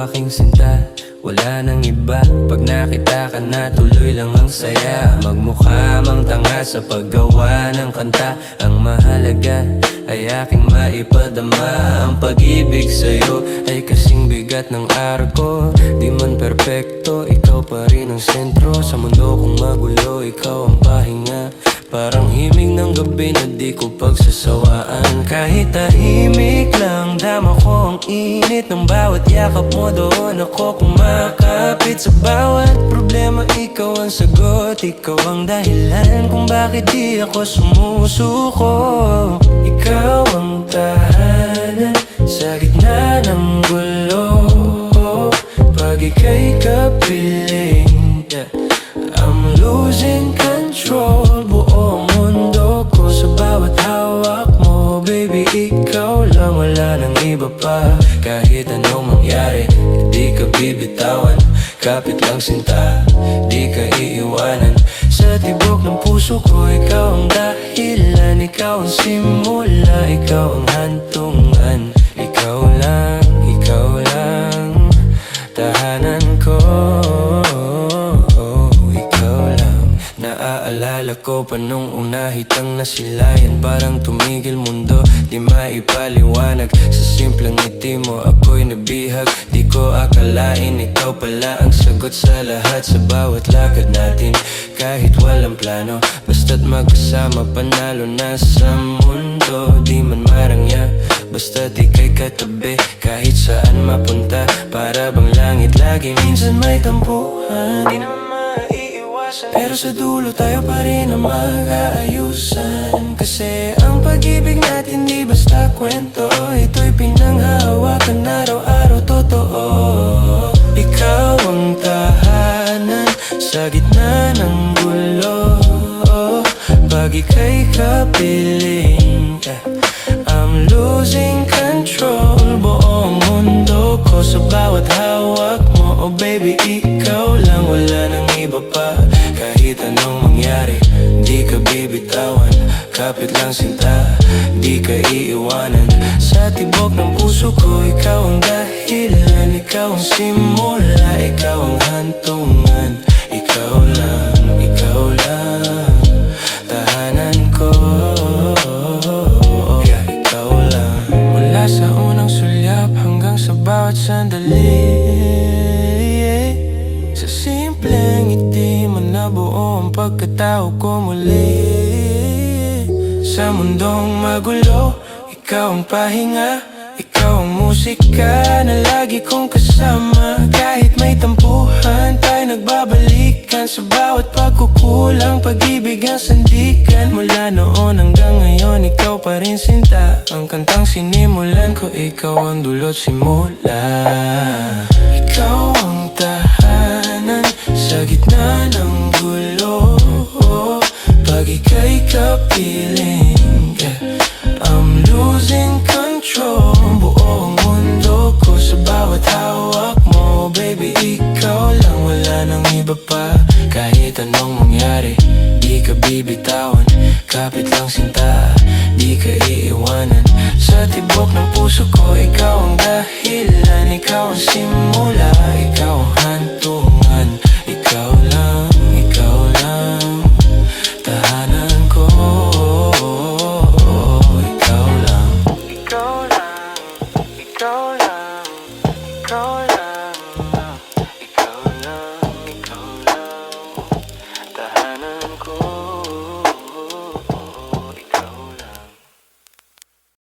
Aking sinta, wala nang iba. Pag nakita ka na, tuloy lang ang saya. Magmukha mang tanga sa paggawa ng kanta. Ang mahalaga ay aking maipadama. Ang pag-ibig sa'yo ay kasing bigat ng araw ko. Di man perpekto, ikaw pa rin ang sentro. Sa mundo kong magulo, ikaw ang pahinga. Parang himig ng gabi na di ko pagsasawaan. Kahit tahimik lang, dama ko ang init ng bawat yakap mo. Doon ako kumakapit sa bawat problema. Ikaw ang sagot, ikaw ang dahilan kung bakit di ako sumusuko. Ikaw ang tahanan sa gitna ng gulo. Pag ika'y kapiling, I'm losing control. Buong mundo ko sa bawat hawak mo. Baby, ikaw lang, wala nang iba pa. Kahit anong mangyari, hindi ka bibitawan. Kapit lang sinta, di ka iiwanan. Sa tibok ng puso ko, ikaw ang dahilan. Ikaw ang simula, ikaw ang hantungan. Ikaw lang, tahanan ko. Naaalala ko pa nung una hitang nasilayan. Parang tumigil mundo, di maipaliwanag. Sa simpleng ngiti mo ako'y nabihag. Di ko akalain ikaw pala ang sagot sa lahat. Sa bawat lakad natin, kahit walang plano, basta't magkasama panalo na sa mundo. Di man marangya, basta't ika'y katabi. Kahit saan mapunta, para bang langit lagi. Minsan may tampuhan, di naman pero sa dulo tayo pa rin ang mag-aayusan. Kasi ang pag-ibig natin di basta kwento. Ito'y pinanghahawakan araw-araw, totoo. Ikaw ang tahanan sa gitna ng gulo. Pag ika'y kapiling, I'm losing control. Buong mundo ko sa bawat hawak mo. Oh baby, ikaw lang, wala nang iba pa. Kahit anong mangyari, di ka bibitawan. Kapit lang sinta, di ka iiwanan. Sa tibok ng puso ko, ikaw ang dahilan. Ikaw ang simula, ikaw ang hantungan. Ikaw lang, tahanan ko. Ikaw lang, mula sa unang sulyap hanggang sa bawat sandali. Sa simpleng ngiti mo nabuo ang pagkatao ko muli. Sa mundong magulo, ikaw ang pahinga. Ikaw ang musika na lagi kong kasama. Kahit may tampuhan, tayo nagbabalikan. Sa bawat pagkukulang, pag-ibig ang sandigan. Mula noon hanggang ngayon, ikaw pa rin sinta. Ang kantang sinimulan ko, ikaw ang dulot simula. Ikaw ang tahanan sa gitna ng gulo. Pag ika'y kapiling, I'm losing control. Buong mundo ko sa bawat hawak mo. Baby, ikaw lang, wala nang iba pa. Kahit anong mangyari, di ka bibitawan. Kapit lang sinta, di ka iiwanan. Sa tibok ng puso ko, ikaw ang dahilan. Ikaw ang simula,